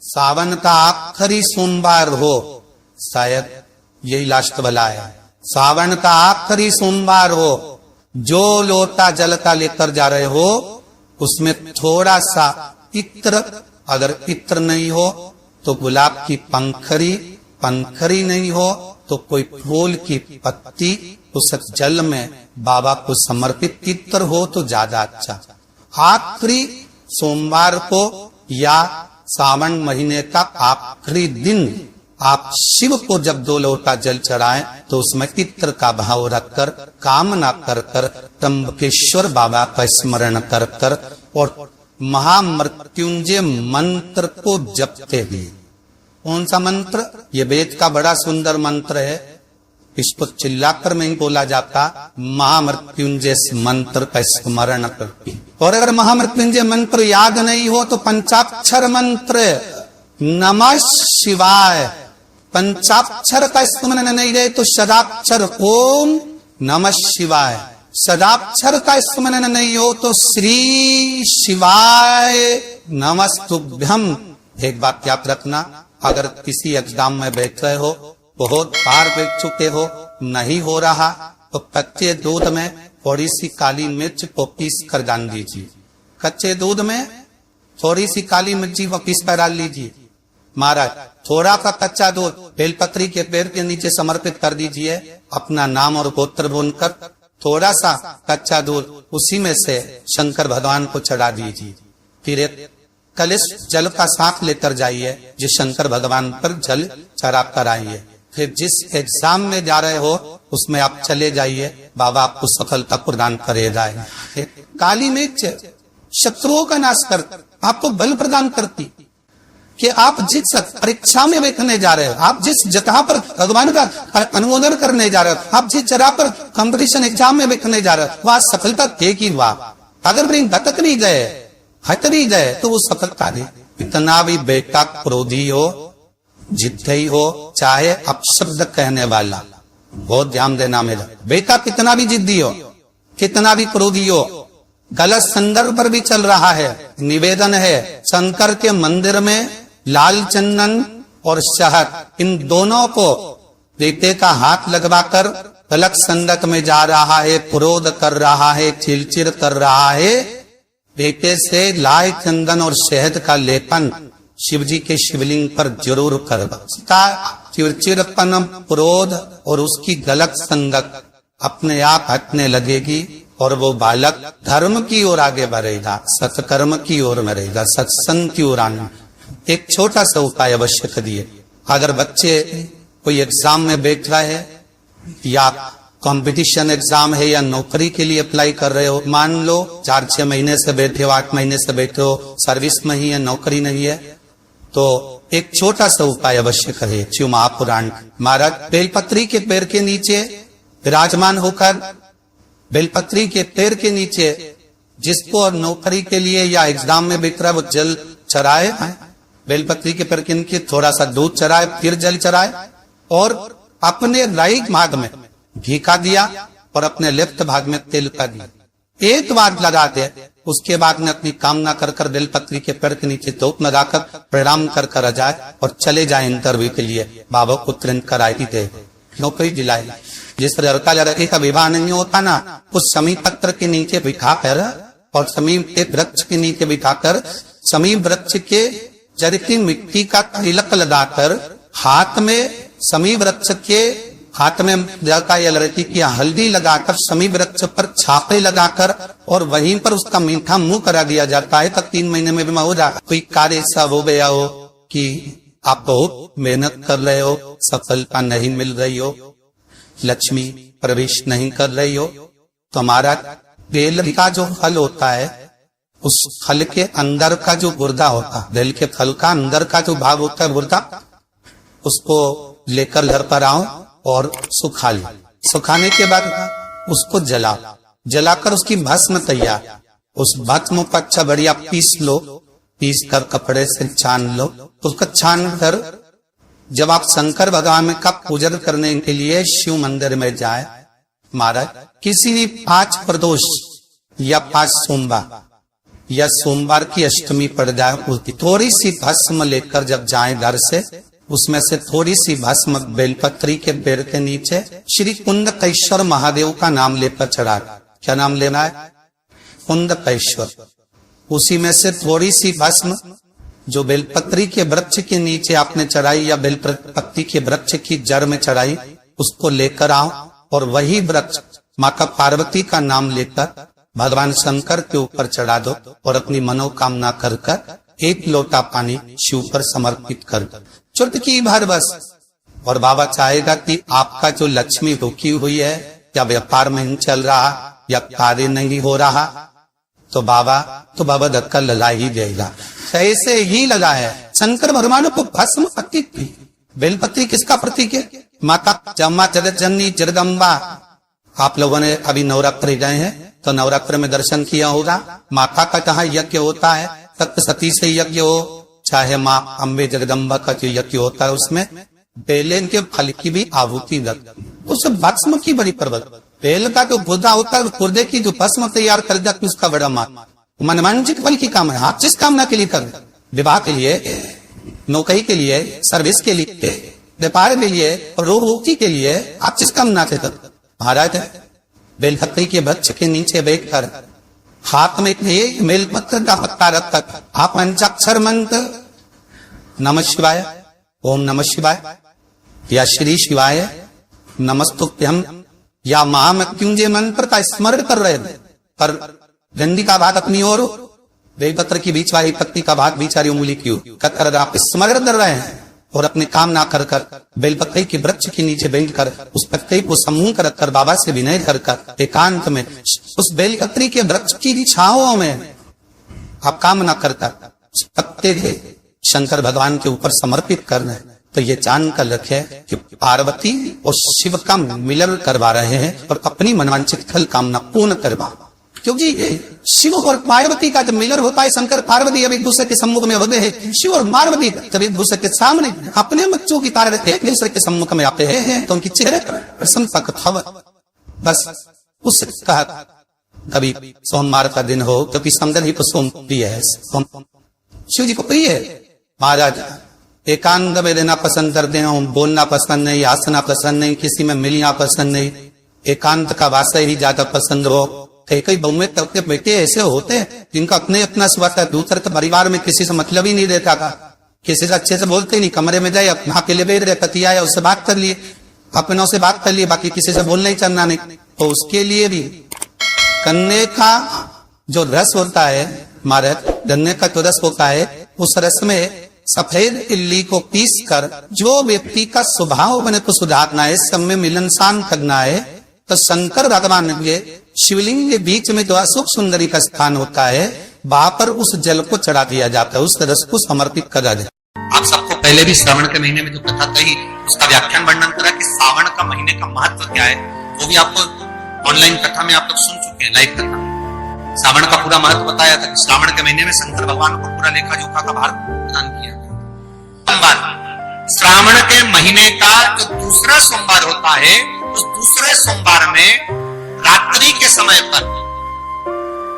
सावन का आखिरी सोमवार हो, शायद यही लास्ट वाला है, सावन का आखिरी सोमवार हो, जो लोटा जल का लेकर जा रहे हो उसमें थोड़ा सा इत्र, अगर इत्र नहीं हो तो गुलाब की पंखरी, पंखरी नहीं हो तो कोई फूल की पत्ती उस जल में बाबा को समर्पित, इत्र हो तो ज्यादा अच्छा। आखिरी सोमवार को या सावन महीने का आखिरी दिन आप शिव को जब 2 लोटा जल चढ़ाएं तो उसमें इत्र का भाव रखकर, कामना कर कर, त्र्यंबकेश्वर बाबा का स्मरण कर कर और महामृत्युंजय मंत्र को जपते हुए। कौन सा मंत्र? ये वेद का बड़ा सुंदर मंत्र है, इसको चिल्लाकर नहीं बोला जाता, महामृत्युंजय मंत्र का स्मरण करके। और अगर महामृत्युंजय मंत्र याद नहीं हो तो पंचाक्षर मंत्र नमः शिवाय, पंचाक्षर का स्मरण नहीं रहे तो सदाक्षर ओम नमः शिवाय, सदाक्षर का स्मरण नहीं हो तो श्री शिवाय नमस्तुभ्यम। एक बात याद रखना, अगर किसी एग्जाम में बैठ रहे हो, बहुत बार बैठ चुके हो, नहीं हो रहा तो कच्चे दूध में थोड़ी सी काली मिर्च को पीस कर डाल दीजिए, कच्चे दूध में थोड़ी सी काली मिर्ची को पीस कर डाल लीजिए। महाराज थोड़ा सा कच्चा दूध बेलपत्री के पेड़ के नीचे समर्पित कर दीजिए, अपना नाम और गोत्र बोलकर थोड़ा सा कच्चा दूध उसी में से शंकर भगवान को चढ़ा दीजिए। फिर एक कलश जल का साथ लेकर जाइए, जिस शंकर भगवान पर जल चढ़ा कर आइए। फिर जिस एग्जाम में जा रहे हो उसमें आप चले जाइए, बाबा आपको सफलता प्रदान करेगा। काली मिर्च शत्रुओं का नाश कर, आपको बल प्रदान करती कि आप जिस परीक्षा में बैठने जा रहे हो, आप जिस जगह पर भगवान का अनुमोदन करने जा रहे हो, आप जिस जगह पर कंपटीशन एग्जाम में बैठने जा रहे हो, वहां सफलता देगी। वाह, अगर कहीं भटक नहीं गए, हट नहीं गए तो वो सफलता दे। इतना भी बेटा क्रोधी हो, जिद्दी हो, चाहे अपशब्द कहने वाला, बहुत ध्यान देना मेरा, बेटा कितना भी जिद्दी हो, कितना भी क्रोधी हो, गलत संदर्भ पर भी चल रहा है। निवेदन है, शंकर के मंदिर में लाल चंदन और शहद, इन दोनों को बेटे का हाथ लगवाकर गलत संगत में जा रहा है, क्रोध कर रहा है, चिड़चिड़ कर रहा है, बेटे से लाल चंदन और शहद का लेपन शिव जी के शिवलिंग पर जरूर कर। चिड़चिड़पन, क्रोध और उसकी गलत संगत अपने आप हटने लगेगी और वो बालक धर्म की ओर आगे बढ़ेगा, सत्कर्म की ओर बढ़ेगा, सत्संग की ओर आना। एक छोटा सा उपाय अवश्य करिए। अगर बच्चे कोई एग्जाम में बैठ रहा है या कंपटीशन एग्जाम है या नौकरी के लिए अप्लाई कर रहे हो, मान लो 4-6 महीने से बैठे हो, 8 महीने से बैठे हो, सर्विस में ही है, नौकरी नहीं है, तो एक छोटा सा उपाय अवश्य करें। शिव महापुराण महाराज बेलपत्री के पेड़ के नीचे विराजमान होकर, बेलपत्री के पेड़ के नीचे जिसको नौकरी के लिए या एग्जाम में बैठ रहा है वो जल चढ़ाए, बेलपत्री के पेड़ के नीचे थोड़ा सा दूध चढ़ाए, फिर जल चढ़ाए और अपने राइट भाग में घी का दिया और अपने लेफ्ट भाग में तेल का दिया, एक बार लगा दे। उसके बाद में अपनी कामना कर कर बेलपत्री के पेड़ के नीचे धूप लगाकर प्रणाम कर कर जाए और चले जाए इंटरव्यू के लिए। बाबा को तुरंत कराई दे, नौकरी दिलाई। जिस लड़का लड़की का विवाह नहीं होता ना, उस समी पत्र के नीचे बिठा कर और समी के वृक्ष के नीचे बिठाकर समी वृक्ष के जड़ की मिट्टी का तिलक लगाकर हाथ में समी वृक्ष के हाथ में लड़का या लड़की की हल्दी लगाकर समी वृक्ष पर छापे लगाकर और वहीं पर उसका मीठा मुंह करा दिया जाता है। तक 3 महीने में भी हो जाए। कोई कार्य ऐसा हो गया हो कि आप बहुत मेहनत कर रहे हो, सफलता नहीं मिल रही हो, लक्ष्मी प्रवेश नहीं कर रही हो, तो हमारा बेल का जो फल होता है, उस फल के अंदर का जो गुर्दा होता है, बेल के फल का अंदर का जो भाग होता है गुर्दा, उसको लेकर घर पर आओ और सुखा लो। सुखाने के बाद उसको जलाकर उसकी भस्म तैयार, उस भस्म को अच्छा बढ़िया पीस लो, पीस कर कपड़े से छान लो। उसको छान कर जब आप शंकर भगवान का पूजन करने के लिए शिव मंदिर में जाए, महाराज किसी भी 5 प्रदोष या 5 सोमवार या सोमवार की अष्टमी पड़ जाए, थोड़ी सी भस्म लेकर जब जाएं घर से, उसमें से थोड़ी सी भस्म बेलपत्री के पेड़ के नीचे श्री कुंदकेश्वर महादेव का नाम लेकर चढ़ा। क्या नाम लेना है? कुंदकेश्वर। उसी में से थोड़ी सी भस्म जो बेलपत्री के वृक्ष के नीचे आपने चढ़ाई या बेलपत्री के वृक्ष की जड़ में चढ़ाई, उसको लेकर आओ और वही वृक्ष माता पार्वती का नाम लेकर भगवान शंकर के ऊपर चढ़ा दो और अपनी मनोकामना कर कर एक लोटा पानी शिव पर समर्पित कर दो, चुटकी भर बस। और बाबा चाहेगा कि आपका जो लक्ष्मी रुकी हुई है, या व्यापार नहीं चल रहा, या कार्य नहीं हो रहा, तो बाबा धक्का लगा ही देगा। ऐसे ही लगा है। शंकर भगवान को भस्म प्रतीक थी। बेलपत्री किसका प्रतीक है? माता जम्मा जगज्जननी जगदम्बा। आप लोगों ने अभी नवरात्र गए हैं तो नवरात्र में दर्शन किया होगा। माता का जहाँ यज्ञ होता है, सप्तशती से यज्ञ हो, चाहे माँ अम्बे जगदम्बा का जो यज्ञ होता है, उसमें बेले के फल की भी आहुति लगती, उस भस्म की बड़ी प्रबल। बेल का जो गुर्दा होता है, गुर्दे की जो भस्म तैयार कर जाती, उसका बड़ा मनवांछित फल की काम है। आप जिस कामना के लिए कर, विवाह के लिए, नौकरी के लिए, सर्विस के लिए, व्यापार के लिए, रोग मुक्ति के लिए, आप जिस कामना से कर। महाराज बेलपत्री के वृक्ष के नीचे बैठकर हाथ में बेलपत्र का पत्ता रखकर आप पंचाक्षर मंत्र नमः शिवाय, ओम नमः शिवाय, या श्री शिवाय नमस्तुभ्यम, या महामृत्युंजय मंत्र का स्मरण कर रहे थे। पर डंडी का भाग अपनी ओर, बेलपत्र की बीच वाली पत्ती का भाग बीच वाली उंगली की ओर कर आप स्मरण कर रहे हैं और अपने काम ना कर कर बेलपत्री के वृक्ष के नीचे बैठकर उस पत्ते को समूह कर कर बाबा से विनय कर कर एकांत में उस बेलपत्री के वृक्ष की छाओं में आप काम ना करता पत्ते थे शंकर भगवान के ऊपर समर्पित करना है। तो ये जान कर रखे कि पार्वती और शिव का मिलन करवा रहे हैं और अपनी मनवांछित फल कामना पूर्ण करवा, क्योंकि शिव और पार्वती का जब मिलन होता है, शंकर पार्वती जब एक दूसरे के सम्मुख में होते हैं, शिव और पार्वती जब एक दूसरे के सामने अपने बच्चों की तरह एक दूसरे के सम्मुख में आते हैं तो उनकी चेहरे प्रसन्नता का बस उस कभी सोमवार का दिन हो, क्योंकि समझन ही तो सोम प्रिय है, शिव जी को प्रिय है। महाराज एकांत में रहना पसंद करते हैं, बोलना पसंद नहीं, हंसना पसंद नहीं, किसी में मिलना पसंद नहीं, एकांत का वासा ही ज्यादा पसंद हो। कई बहुमें तक के बेटे ऐसे होते हैं जिनका अपना स्वार्थ है, दूसरे के परिवार में किसी से मतलब ही नहीं रहता था, किसी से अच्छे से बोलते ही नहीं, कमरे में जाए अपना अकेले बैठ रहे, पति आया उससे बात कर लिए, अपनों से बात कर लिए, बाकी किसी से बोलना ही चलना नहीं। तो उसके लिए भी कन्ने का जो रस होता है, महाराज गन्ने का जो रस होता है, उस रस में सफेद इल्ली को पीस कर जो व्यक्ति का स्वभाव बने को सुधारना है, सब में मिलनसान करना है, तो शंकर भगवान के शिवलिंग के बीच में जो अशोक सुंदरी का स्थान होता है, वहां पर उस जल को चढ़ा दिया जाता है, उस रस को समर्पित करा जाए। आप सबको पहले भी श्रावण के महीने में जो कथा कही उसका व्याख्यान वर्णन करा कि श्रावण का महीने का महत्व क्या है, वो भी आपको ऑनलाइन कथा में आप लोग सुन चुके हैं, लाइव कथा। श्रावण का पूरा महत्व बताया था कि श्रावण के महीने में शंकर भगवान को पूरा लेखा जोखा का भार प्रदान किया गया। श्रावण के महीने का जो दूसरा सोमवार होता है, उस दूसरे सोमवार में रात्रि के समय पर,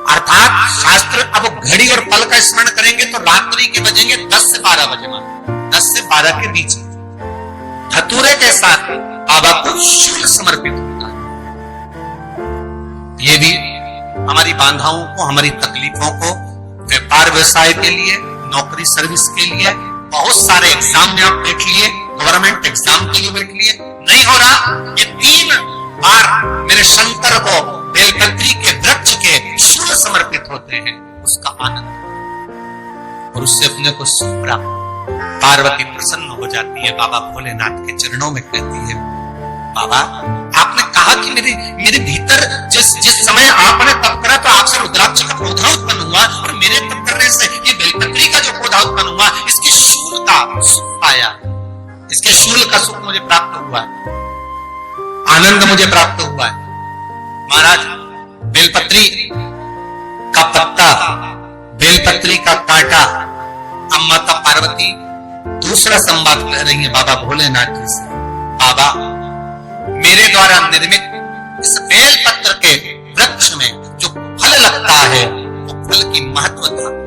अर्थात शास्त्र अब घड़ी और पल का स्मरण करेंगे तो रात्रि के बजेंगे 10 से 12 बजे, 10 से 12 के बीच धतूरे के साथ बाबा को शुल्क समर्पित होता है। ये भी हमारी बाधाओं को, हमारी तकलीफों को, व्यापार व्यवसाय के लिए, नौकरी सर्विस के लिए, बहुत सारे एग्जाम में आप बैठ लिए, गवर्नमेंट एग्जाम के लिए बैठ लिए, नहीं हो रहा, ये 3 बार मेरे शंकर को बेलपत्री के वृक्ष के शुल्क समर्पित होते हैं, उसका आनंद और उससे अपने को सुख प्राप्त। पार्वती प्रसन्न हो जाती है, बाबा भोलेनाथ के चरणों में कहती है, बाबा आपने कहा कि मेरे भीतर जिस समय आपने तप करा तो आपसे रुद्राक्ष का पौधा उत्पन्न हुआ और मेरे तप करने से ये बेलपत्री का जो पौधा उत्पन्न हुआ, इसके शूल का सुख आया, इसके शूल का सुख मुझे प्राप्त हुआ, आनंद मुझे प्राप्त हुआ है। महाराज बेलपत्री का पत्ता, बेलपत्री का कांटा, अब माता पार्वती दूसरा संवाद कह रही है बाबा भोलेनाथ जी से, बाबा मेरे द्वारा निर्मित इस बेलपत्र के वृक्ष में जो फल लगता है वो फल की महत्वता